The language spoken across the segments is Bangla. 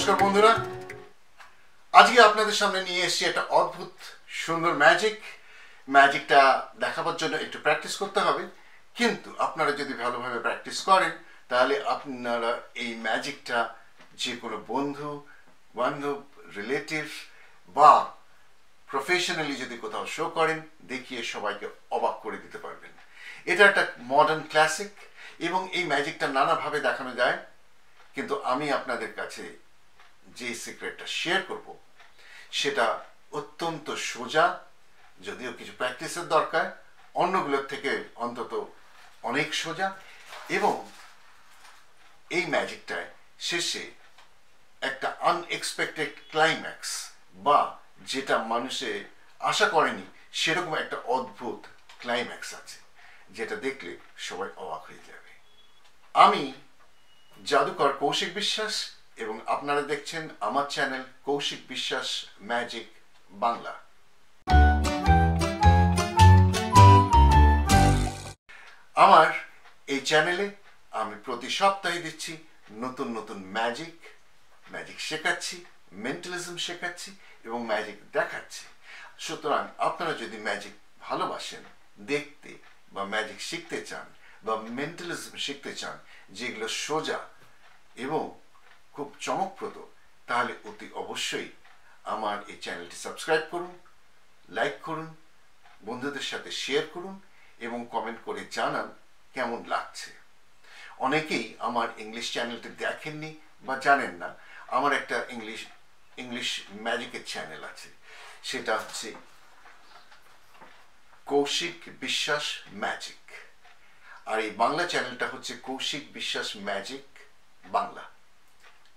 নমস্কার বন্ধুরা, আজকে আপনাদের সামনে নিয়ে এসেছি একটা অদ্ভুত সুন্দর ম্যাজিকটা দেখাবার জন্য একটু প্র্যাকটিস করতে হবে। কিন্তু আপনারা যদি ভালোভাবে প্র্যাকটিস করেন তাহলে আপনারা এই ম্যাজিকটা যে কোনো বন্ধু বান্ধব রিলেটিভ বা প্রফেশনালি যদি কোথাও শো করেন দেখিয়ে সবাইকে অবাক করে দিতে পারবেন। এটা একটা মডার্ন ক্লাসিক এবং এই ম্যাজিকটা নানাভাবে দেখানো যায়, কিন্তু আমি আপনাদের কাছে যে সিক্রেটটা শেয়ার করব সেটা অত্যন্ত সোজা, যদিও কিছু প্র্যাকটিসের দরকার, অন্যগুলোর থেকে অন্তত অনেক সোজা। এবং এই ম্যাজিকটায় শেষে একটা আনএক্সপেক্টেড ক্লাইম্যাক্স বা যেটা মানুষে আশা করেনি সেরকম একটা অদ্ভুত ক্লাইম্যাক্স আছে, যেটা দেখলে সবাই অবাক হয়ে যাবে। আমি জাদুকর কৌশিক বিশ্বাস এবং আপনারা দেখছেন আমার চ্যানেল কৌশিক বিশ্বাস ম্যাজিক বাংলা। আমার এই চ্যানেলে আমি প্রতি সপ্তাহে দিচ্ছি নতুন নতুন ম্যাজিক শেখাচ্ছি, মেন্টালিজম শেখাচ্ছি এবং ম্যাজিক দেখাচ্ছি। সুতরাং আপনারা যদি ম্যাজিক ভালোবাসেন দেখতে বা ম্যাজিক শিখতে চান বা মেন্টালিজম শিখতে চান যেগুলো সোজা এবং খুব চমকপ্রদ, তাহলে অতি অবশ্যই আমার এই চ্যানেলটি সাবস্ক্রাইব করুন, লাইক করুন, বন্ধুদের সাথে শেয়ার করুন এবং কমেন্ট করে জানান কেমন লাগছে। অনেকেই আমার ইংলিশ চ্যানেলটি দেখেননি বা জানেন না। আমার একটা ইংলিশ ম্যাজিকের চ্যানেল আছে, সেটা হচ্ছে কৌশিক বিশ্বাস ম্যাজিক, আর এই বাংলা চ্যানেলটা হচ্ছে কৌশিক বিশ্বাস ম্যাজিক বাংলা।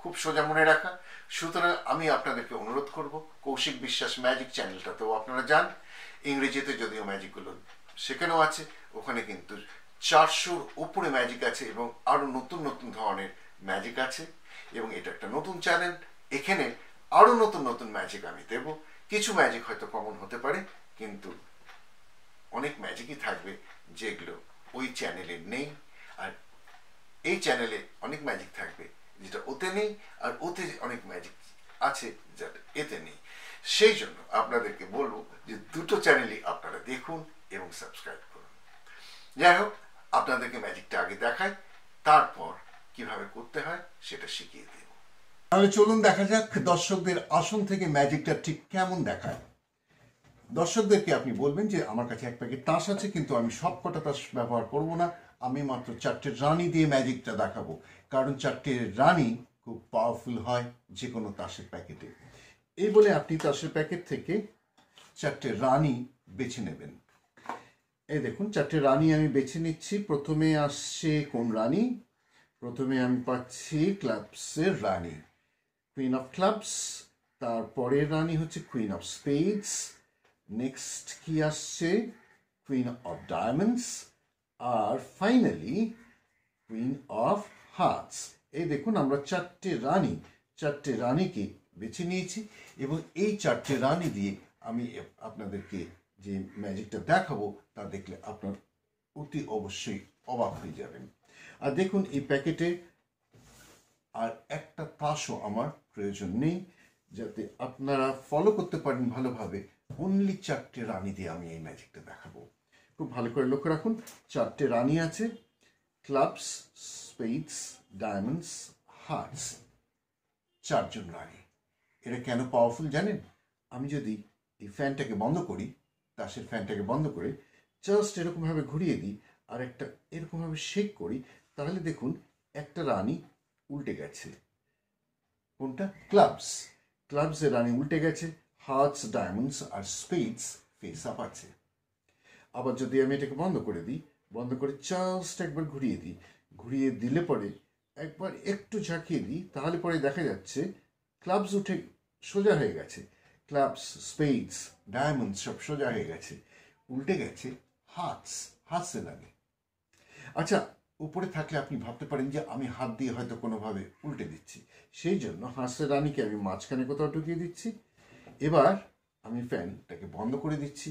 খুব সোজা মনে রাখা। সুতরাং আমি আপনাদেরকে অনুরোধ করব কৌশিক বিশ্বাস ম্যাজিক চ্যানেলটাতেও আপনারা যান। ইংরেজিতে যদিও ম্যাজিকগুলো শেখানো আছে, ওখানে কিন্তু 400-র উপরে ম্যাজিক আছে এবং আরো নতুন নতুন ধরনের ম্যাজিক আছে। এবং এটা একটা নতুন চ্যানেল, এখানে আরো নতুন নতুন ম্যাজিক আমি দেব। কিছু ম্যাজিক হয়তো কমন হতে পারে, কিন্তু অনেক ম্যাজিকই থাকবে যেগুলো ওই চ্যানেলে নেই, আর এই চ্যানেলে অনেক ম্যাজিক থাকবে যেটা ওতে নেই, আর ওতে অনেক ম্যাজিক আছে যেটা এতে নেই। সেই জন্য আপনাদেরকে বলবো যে দুটো চ্যানেলই আপনারা দেখুন এবং সাবস্ক্রাইব করুন। যাই হোক, আপনাদেরকে ম্যাজিকটা আগে দেখাই, তারপর কিভাবে করতে হয় সেটা শিখিয়ে দেব। তাহলে চলুন দেখা যাক দর্শকদের আসন থেকে ম্যাজিকটা ঠিক কেমন দেখায়। দর্শকদেরকে আপনি বলবেন যে আমার কাছে এক প্যাকেট তাস আছে, কিন্তু আমি সব কটা তাস ব্যবহার করব না, আমি মাত্র 4টে রানী দিয়ে ম্যাজিকটা দেখাবো, কারণ 4টে রানী খুব পাওয়ারফুল হয় যে কোনো তাসের প্যাকেটে। এই বলে আপনি তাসের প্যাকেট থেকে 4টে রানী বেছে নেবেন। এই দেখুন 4টে রানী আমি বেছে নিচ্ছি। প্রথমে আসছে কোন রানী? প্রথমে আমি পাচ্ছি ক্লাবসের রানী, কুইন অফ ক্লাবস। তারপরের রানী হচ্ছে কুইন অফ স্পেডস। নেক্সট কি আসছে? Queen of diamonds. আর ফাইনালি কুইন অফ হার্টস। এই দেখুন আমরা 4টে রানীকে বেছে নিয়েছি এবং এই 4টে রানী দিয়ে আমি আপনাদেরকে যে ম্যাজিকটা দেখাবো তা দেখলে আপনার অতি অবশ্যই অবাক হয়ে যাবেন। আর দেখুন এই প্যাকেটে আর একটা তাসও আমার প্রয়োজন নেই, যাতে আপনারা ফলো করতে পারেন ভালোভাবে। অনলি 4টে রানী দিয়ে আমি এই ম্যাজিকটা দেখাবো। খুব ভালো করে লক্ষ্য রাখুন, 4টে রানী আছে, ক্লাবস, স্পেডস, ডায়মন্ডস, হার্টস, 4জন রানী। এটা কেন পাওয়ারফুল জানেন? আমি যদি এই ফ্যানটাকে বন্ধ করি, তাসের ফ্যানটাকে বন্ধ করে জাস্ট এরকমভাবে ঘুরিয়ে দিই আর একটা এরকমভাবে শেক করি, তাহলে দেখুন একটা রানী উল্টে গেছে। কোনটা? ক্লাবসের রানী উল্টে গেছে, হার্টস, ডায়মন্ডস আর স্পেডস ফেস আপ আছে। আবার যদি আমি এটাকে বন্ধ করে দিই, বন্ধ করে জাস্ট একবার ঘুরিয়ে দিলে পরে একবার একটু ঝাঁকিয়ে দিই, তাহলে পরে দেখা যাচ্ছে ক্লাবস উঠে সোজা হয়ে গেছে, ক্লাবস, স্পেডস, ডায়মন্ডস সব সোজা হয়ে গেছে, উল্টে গেছে হার্টসের রানী। আচ্ছা, উপরে থাকলে আপনি ভাবতে পারেন যে আমি হাত দিয়ে হয়তো কোনোভাবে উল্টে দিচ্ছি, সেই জন্য হার্টসের রানীকে আমি মাঝখানে কোথাও ঢুকিয়ে দিচ্ছি। এবার আমি ফ্যানটাকে বন্ধ করে দিচ্ছি,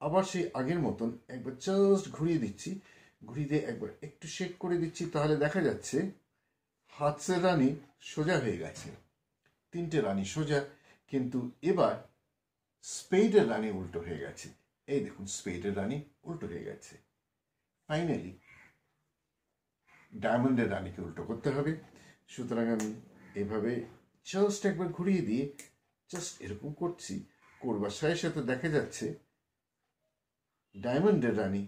আবার সেই আগের মতন একবার জাস্ট ঘুরিয়ে দিচ্ছি, ঘুরিয়ে দিয়ে একবার একটু শেক করে দিচ্ছি, তাহলে দেখা যাচ্ছে হার্টসের রানী সোজা হয়ে গেছে। তিনটে রানী সোজা, কিন্তু এবার স্পেডের রানী উল্টো হয়ে গেছে। এই দেখুন, স্পেডের রানী উল্টো হয়ে গেছে। ফাইনালি ডায়মন্ডের রানীকে উল্টো করতে হবে। সুতরাং আমি এভাবে জাস্ট একবার ঘুরিয়ে দিয়ে জাস্ট এরকম করছি, করবার সাথে সাথে দেখা যাচ্ছে ডায়মন্ডের রানী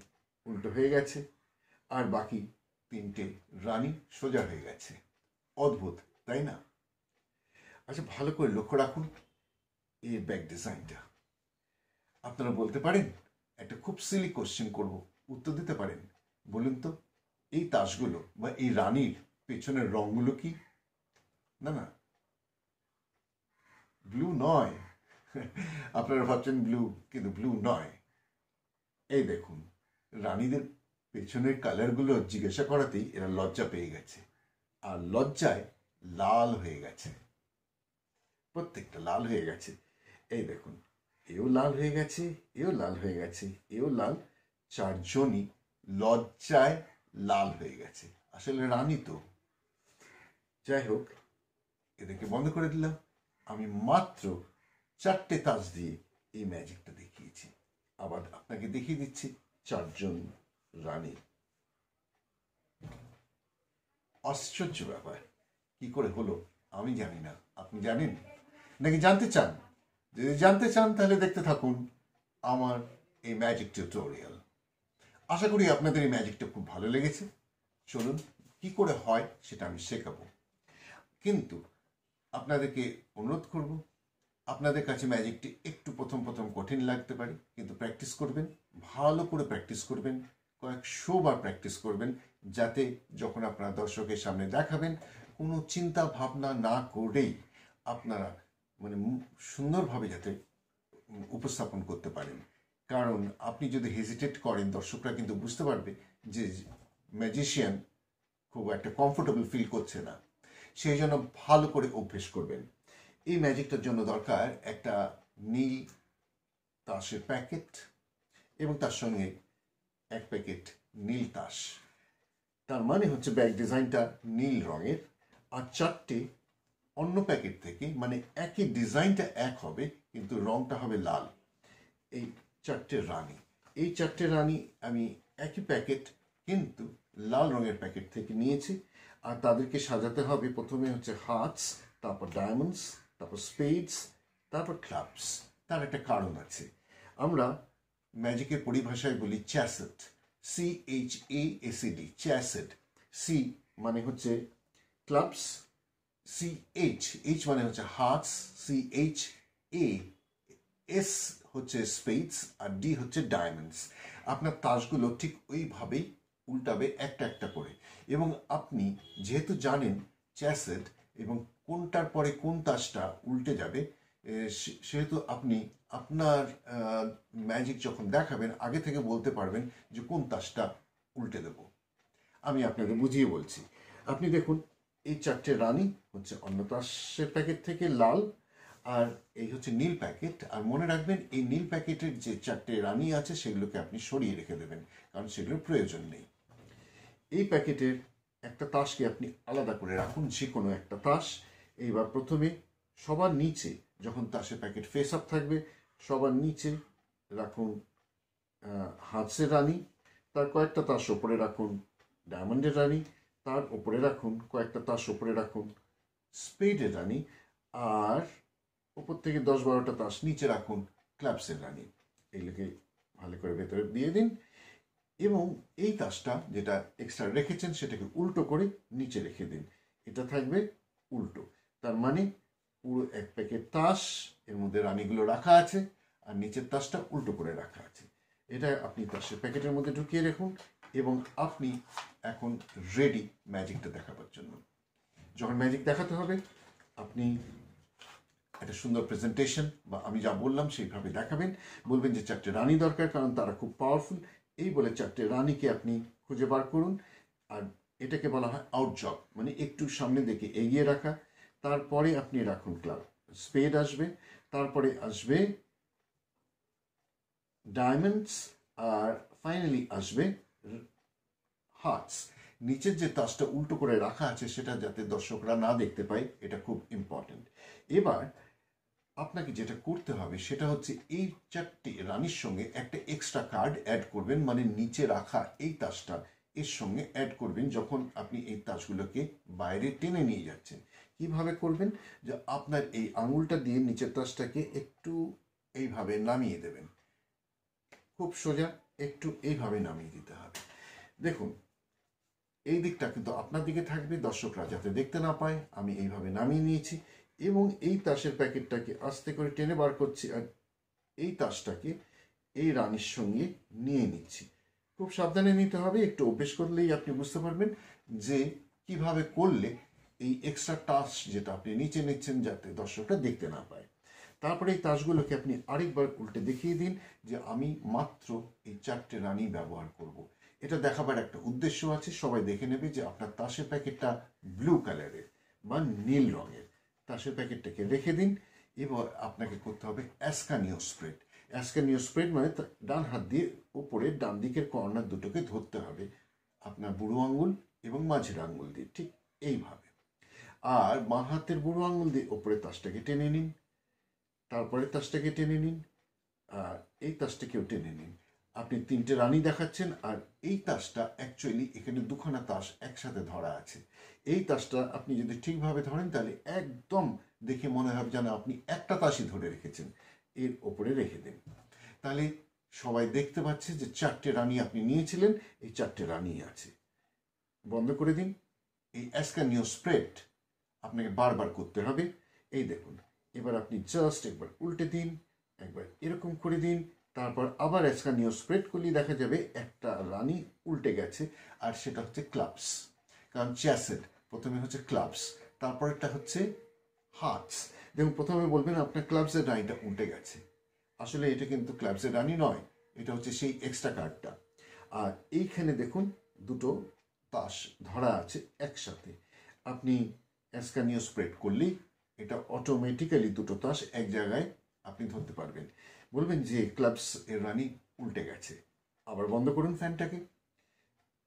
উল্টো হয়ে গেছে আর বাকি তিনটে রানী সোজা হয়ে গেছে। অদ্ভুত, তাই না? আচ্ছা, ভালো করে লক্ষ্য রাখুন এর ব্যাক ডিজাইনটা। আপনারা বলতে পারেন, একটা খুব সিলি কোশ্চেন করব, উত্তর দিতে পারেন? বলুন তো, এই তাসগুলো বা এই রানীর পেছনের রঙগুলো কি? না না, ব্লু নয়। আপনারা ভাবছেন ব্লু, কিন্তু ব্লু নয়। এই দেখুন, রানীদের পেছনের কালারগুলো জিজ্ঞাসা করাতেই এরা লজ্জা পেয়ে গেছে, আর লজ্জায় লাল হয়ে গেছে। প্রত্যেকটা লাল হয়ে গেছে। এই দেখুন, এও লাল হয়ে গেছে, এও লাল হয়ে গেছে, এও লাল। চারজনই লজ্জায় লাল হয়ে গেছে। আসলে রানী তো। যাই হোক, এদেরকে বন্ধ করে দিলাম। আমি মাত্র 4টে তাস দিয়ে এই ম্যাজিকটা দেখিয়েছি। আবার আপনাকে দেখিয়ে দিচ্ছি 4জন রানী। আশ্চর্য ব্যাপার, কি করে হলো আমি জানি না। আপনি জানেন নাকি জানতে চান? যদি জানতে চান তাহলে দেখতে থাকুন আমার এই ম্যাজিক টিউটোরিয়াল। আশা করি আপনাদের এই ম্যাজিকটা খুব ভালো লেগেছে। চলুন, কি করে হয় সেটা আমি শেখাবো। কিন্তু আপনাদেরকে অনুরোধ করব, আপনাদের কাছে ম্যাজিকটি একটু প্রথম প্রথম কঠিন লাগতে পারে, কিন্তু প্র্যাকটিস করবেন, ভালো করে প্র্যাকটিস করবেন, কয়েকশো বার প্র্যাকটিস করবেন, যাতে যখন আপনারা দর্শকের সামনে দেখাবেন কোনো চিন্তা ভাবনা না করেই আপনারা মানে সুন্দরভাবে যাতে উপস্থাপন করতে পারেন। কারণ আপনি যদি হেজিটেট করেন, দর্শকরা কিন্তু বুঝতে পারবে যে ম্যাজিশিয়ান খুব একটা কমফোর্টেবল ফিল করছে না। সেই জন্য ভালো করে অভ্যেস করবেন। এই ম্যাজিকটার জন্য দরকার একটা নীল তাসের প্যাকেট এবং তার সঙ্গে 1 প্যাকেট নীল তাস। তার মানে হচ্ছে ব্যাক ডিজাইনটা নীল রঙের, আর 4টে অন্য প্যাকেট থেকে, মানে একই ডিজাইনটা এক হবে কিন্তু রংটা হবে লাল। এই 4টে রানী, এই 4টে রানী আমি একই প্যাকেট কিন্তু লাল রঙের প্যাকেট থেকে নিয়েছি। আর তাদেরকে সাজাতে হবে, প্রথমে হচ্ছে হার্টস, তারপর ডায়মন্ডস, তারপর স্পেডস, তারপর ক্লাবস। তার একটা কারণ আছে। আমরা ম্যাজিকের পরিভাষায় বলি চ্যাসেট, CHASED, চ্যাসেট। সি মানে হচ্ছে ক্লাবস, CH মানে হচ্ছে হার্টস, CHAS হচ্ছে স্পেডস, আর ডি হচ্ছে ডায়মন্ডস। আপনার তাসগুলো ঠিক ওইভাবেই উল্টাবে একটা একটা করে। এবং আপনি যেহেতু জানেন চ্যাসেট এবং কোনটার পরে কোন তাসটা উল্টে যাবে, সেহেতু আপনি আপনার ম্যাজিক যখন দেখাবেন আগে থেকে বলতে পারবেন যে কোন তাসটা উল্টে দেব। আমি আপনাকে বুঝিয়ে বলছি। আপনি দেখুন, এই 4টে রানী হচ্ছে অন্য তাসের প্যাকেট থেকে লাল, আর এই হচ্ছে নীল প্যাকেট। আর মনে রাখবেন, এই নীল প্যাকেটের যে 4টে রানী আছে সেগুলোকে আপনি সরিয়ে রেখে দেবেন, কারণ সেগুলোর প্রয়োজন নেই। এই প্যাকেটের একটা তাসকে আপনি আলাদা করে রাখুন, যে কোনো একটা তাস। এইবার প্রথমে সবার নিচে, যখন তাসের প্যাকেট ফেস আপ থাকবে, সবার নিচে রাখুন হার্টসের রানী, তার কয়েকটা তাস ওপরে রাখুন ডায়মন্ডের রানী, তার ওপরে রাখুন কয়েকটা তাস ওপরে রাখুন স্পেডের রানী, আর ওপর থেকে 10-12টা তাস নিচে রাখুন ক্লাবসের রানী। এগুলোকে ভালো করে ভেতরে দিয়ে দিন এবং এই তাসটা যেটা এক্সট্রা রেখেছেন সেটাকে উল্টো করে নিচে রেখে দিন। এটা থাকবে উল্টো। তার মানে পুরো 1 প্যাকেট তাস, এর মধ্যে রানীগুলো রাখা আছে আর নিচের তাসটা উল্টো করে রাখা আছে। এটা আপনি তাসের প্যাকেটের মধ্যে ঢুকিয়ে রাখুন এবং আপনি এখন রেডি ম্যাজিকটা দেখাবার জন্য। যখন ম্যাজিক দেখাতে হবে, আপনি একটা সুন্দর প্রেজেন্টেশন বা আমি যা বললাম সেইভাবে দেখাবেন। বলবেন যে 4টে রানী দরকার, কারণ তারা খুব পাওয়ারফুল। এই বলে 4টে রানীকে আপনি খুঁজে বার করুন। আর এটাকে বলা হয় আউট জব, মানে একটু সামনে দিকে এগিয়ে রাখা। তারপরে আপনি রাখুন ক্লাব, স্পেড আসবে, তারপরে আসবে ডায়মন্ডস, আর ফাইনালি আসবে হার্টস। নিচের যে তাসটা উল্টো করে রাখা আছে সেটা যাতে দর্শকরা না দেখতে পায়, এটা খুব ইম্পর্টেন্ট। এবার আপনাকে যেটা করতে হবে সেটা হচ্ছে এই 4টে রানির সঙ্গে একটা এক্সট্রা কার্ড অ্যাড করবেন, মানে নিচে রাখা এই তাসটা এর সঙ্গে অ্যাড করবেন যখন আপনি এই তাসগুলোকে বাইরে টেনে নিয়ে যাচ্ছেন। কিভাবে করবেন, যে আপনার এই আঙুলটা দিয়ে নিচের তাসটাকে একটু এইভাবে নামিয়ে দেবেন, খুব সোজা একটু এইভাবে নামিয়ে দিতে হবে। দেখুন এই দিকটা কিন্তু আপনার দিকে থাকবে, দর্শকরা যাতে দেখতে না পায়। আমি এইভাবে নামিয়ে নিয়েছি এবং এই তাসের প্যাকেটটাকে আস্তে করে টেনে বার করছি আর এই তাসটাকে এই রানির সঙ্গে নিয়ে নিচ্ছি। খুব সাবধানে নিতে হবে, একটু অভ্যেস করলেই আপনি বুঝতে পারবেন যে কিভাবে করলে এই এক্সট্রা তাস যেটা আপনি নিচে নিচ্ছেন যাতে দর্শকরা দেখতে না পায়। তারপরে এই তাসগুলোকে আপনি আরেকবার উল্টে দেখিয়ে দিন যে আমি মাত্র এই 4টে রানি ব্যবহার করব। এটা দেখাবার একটা উদ্দেশ্য আছে, সবাই দেখে নেবে যে আপনার তাসের প্যাকেটটা ব্লু কালারের বা নীল রঙের। তাসের প্যাকেটটাকে রেখে দিন। এবার আপনাকে করতে হবে অ্যাসকানিও স্প্রেড। অ্যাসকানিও স্প্রেড মানে ডান হাত দিয়ে উপরে ডান দিকের কর্নার দুটোকে ধরতে হবে আপনার বুড়ো আঙুল এবং মাঝের আঙুল দিয়ে, ঠিক এইভাবে। আর বাঁ হাতের বুড়ো আঙুল দিয়ে ওপরে তাসটাকে টেনে নিন, তারপরে তাসটাকে টেনে নিন, আর এই তাসটাকেও টেনে নিন। আপনি 3টে রানি দেখাচ্ছেন আর এই তাসটা অ্যাকচুয়ালি এখানে দুখানা তাস একসাথে ধরা আছে। এই তাসটা আপনি যদি ঠিকভাবে ধরেন তাহলে একদম দেখে মনে হবে যেন আপনি একটা তাসই ধরে রেখেছেন, এর ওপরে রেখে দিন। তাহলে সবাই দেখতে পাচ্ছে যে 4টে রানি আপনি নিয়েছিলেন, এই 4টে রানি আছে। বন্ধ করে দিন। এই অ্যাসকানিও স্প্রেড আপনাকে বারবার করতে হবে। এই দেখুন, এবার আপনি জাস্ট একবার উল্টে দিন, একবার এরকম করে দিন, তারপর আবার অ্যাসকানিও স্প্রেড করলে দেখা যাবে একটা রানি উল্টে গেছে, আর সেটা হচ্ছে ক্লাবস। কারণ চ্যাসেট প্রথমে হচ্ছে ক্লাবস, তারপরেরটা হচ্ছে হার্টস। দেখুন প্রথমে বলবেন আপনার ক্লাবসের রানিটা উল্টে গেছে, আসলে এটা কিন্তু ক্লাবসের রানি নয়, এটা হচ্ছে সেই এক্সট্রা কার্ডটা। আর এইখানে দেখুন দুটো তাস ধরা আছে একসাথে। আপনি অ্যাসকানিও স্প্রেড করলেই এটা অটোমেটিক্যালি দুটো তাস এক জায়গায় আপনি ধরতে পারবেন। বলবেন যে ক্লাবস এর রানি উল্টে গেছে, আবার বন্ধ করুন ফ্যানটাকে।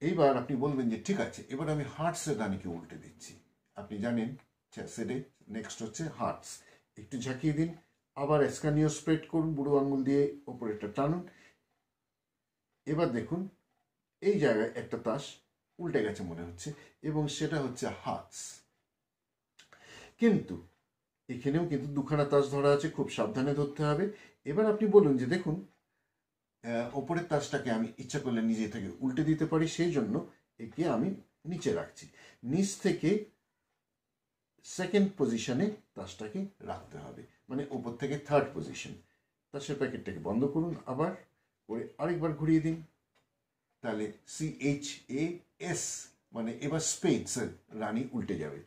এইবার আপনি বলবেন যে ঠিক আছে, এবার আমি হার্টসের রানিকে উল্টে দিচ্ছি। আপনি জানেন চ্যাসেডে নেক্সট হচ্ছে হার্টস। একটু ঝাঁকিয়ে দিন, আবার অ্যাসকানিও স্প্রেড করুন, বুড়ো আঙুল দিয়ে ওপরেটা টানুন। এবার দেখুন এই জায়গায় একটা তাস উল্টে গেছে মনে হচ্ছে এবং সেটা হচ্ছে হার্টস। কিন্তু এখানেও কিন্তু দুখানা তাস ধরা আছে, খুব সাবধানে ধরতে হবে। এবার আপনি বলুন যে দেখুন ওপরের তাসটাকে আমি ইচ্ছা করলে নিজে থেকে উল্টে দিতে পারি, সেই জন্য একে আমি নিচে রাখছি। নিচ থেকে সেকেন্ড পজিশনে তাসটাকে রাখতে হবে, মানে ওপর থেকে থার্ড পজিশন। তাসের প্যাকেটটাকে বন্ধ করুন, আবার করে আরেকবার ঘুরিয়ে দিন। তাহলে CHAS মানে এবার স্পেডস রানি উল্টে যাবে।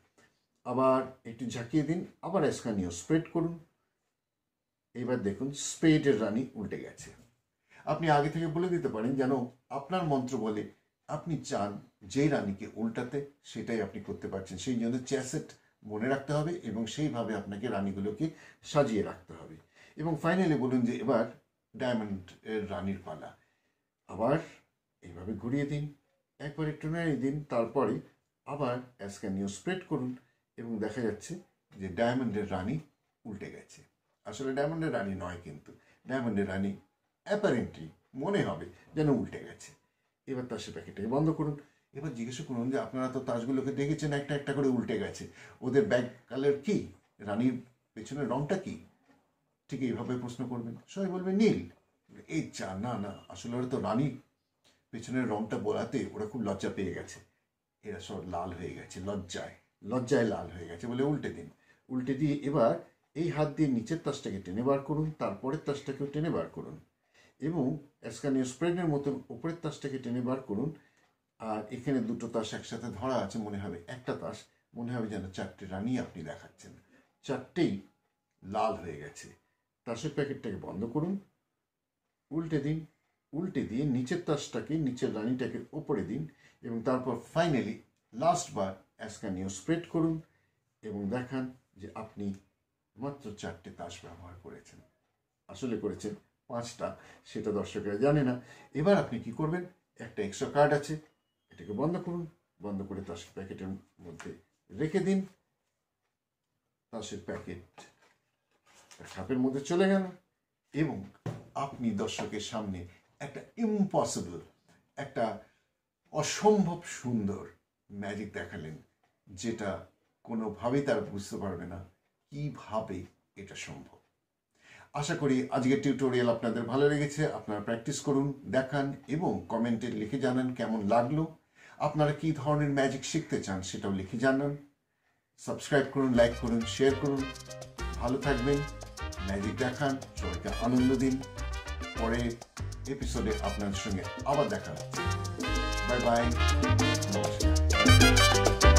আবার একটু ঝাঁকিয়ে দিন, আবার অ্যাসকানিও স্প্রেড করুন। এবার দেখুন স্পেডের রানি উল্টে গেছে। আপনি আগে থেকে বলে দিতে পারেন যেন আপনার মন্ত্র বলে আপনি চান যেই রানিকে উল্টাতে সেটাই আপনি করতে পারছেন, সেই জন্য চ্যাসেট মনে রাখতে হবে এবং সেইভাবে আপনাকে রানিগুলোকে সাজিয়ে রাখতে হবে। এবং ফাইনালি বলুন যে এবার ডায়মন্ড এর রানির পালা। আবার এইভাবে ঘুরিয়ে দিন, একবার একটু নাড়িয়ে দিন, তারপরে আবার অ্যাসকানিও স্প্রেড করুন এবং দেখা যাচ্ছে যে ডায়মন্ডের রানি উল্টে গেছে। আসলে ডায়মন্ডের রানি নয়, কিন্তু ডায়মন্ডের রানি অ্যাপারেন্টলি মনে হবে যেন উল্টে গেছে। এবার তাসের প্যাকেটটাকে বন্ধ করুন। এবার জিজ্ঞাসা করুন যে আপনারা তো তাসগুলোকে দেখেছেন একটা একটা করে উল্টে গেছে, ওদের ব্যাক কালার কি, রানীর পেছনের রংটা কি? ঠিক এইভাবে প্রশ্ন করবেন, সবাই বলবে নীল। এই চা না না, আসলে ওরা তো রানী পেছনের রংটা বলাতে ওরা খুব লজ্জা পেয়ে গেছে, এরা সব লাল হয়ে গেছে, লজ্জায় লজ্জায় লাল হয়ে গেছে বলে উল্টে দিন। উল্টে দিয়ে এবার এই হাত দিয়ে নিচের তাসটাকে টেনে বার করুন, তারপরের তাসটাকেও টেনে বার করুন এবং অ্যাসকানিও স্প্রেডের মতো উপরের তাসটাকে টেনে বার করুন। আর এখানে দুটো তাস একসাথে ধরা আছে, মনে হবে একটা তাস, মনে হবে যেন 4টে রানি আপনি দেখাচ্ছেন, 4টেই লাল হয়ে গেছে। তাসের প্যাকেটটাকে বন্ধ করুন, উল্টে দিন, উল্টে দিয়ে নিচের তাসটাকে, নিচের রানিটাকে ওপরে দিন এবং তারপর ফাইনালি লাস্টবার অ্যাসকানিও স্প্রেড করুন এবং দেখান যে আপনি মাত্র 4টে তাস ব্যবহার করেছেন। আসলে করেছেন 5টা, সেটা দর্শকরা জানে না। এবার আপনি কি করবেন, একটা এক্সট্রা কার্ড আছে, এটাকে বন্ধ করুন, বন্ধ করে তাসের প্যাকেটের মধ্যে রেখে দিন। তাসের প্যাকেট কাপের মধ্যে চলে গেল এবং আপনি দর্শকের সামনে একটা ইম্পসিবল, একটা অসম্ভব সুন্দর ম্যাজিক দেখালেন, যেটা কোনোভাবেই তারা বুঝতে পারবে না কিভাবে এটা সম্ভব। আশা করি আজকের টিউটোরিয়াল আপনাদের ভালো লেগেছে। আপনারা প্র্যাকটিস করুন, দেখান এবং কমেন্টে লিখে জানান কেমন লাগলো। আপনারা কী ধরনের ম্যাজিক শিখতে চান সেটাও লিখে জানান। সাবস্ক্রাইব করুন, লাইক করুন, শেয়ার করুন। ভালো থাকবেন, ম্যাজিক দেখান, সবাইকে আনন্দ দিন। পরের এপিসোডে আপনাদের সঙ্গে আবার দেখা হচ্ছে। বাই বাই, নমস্কার।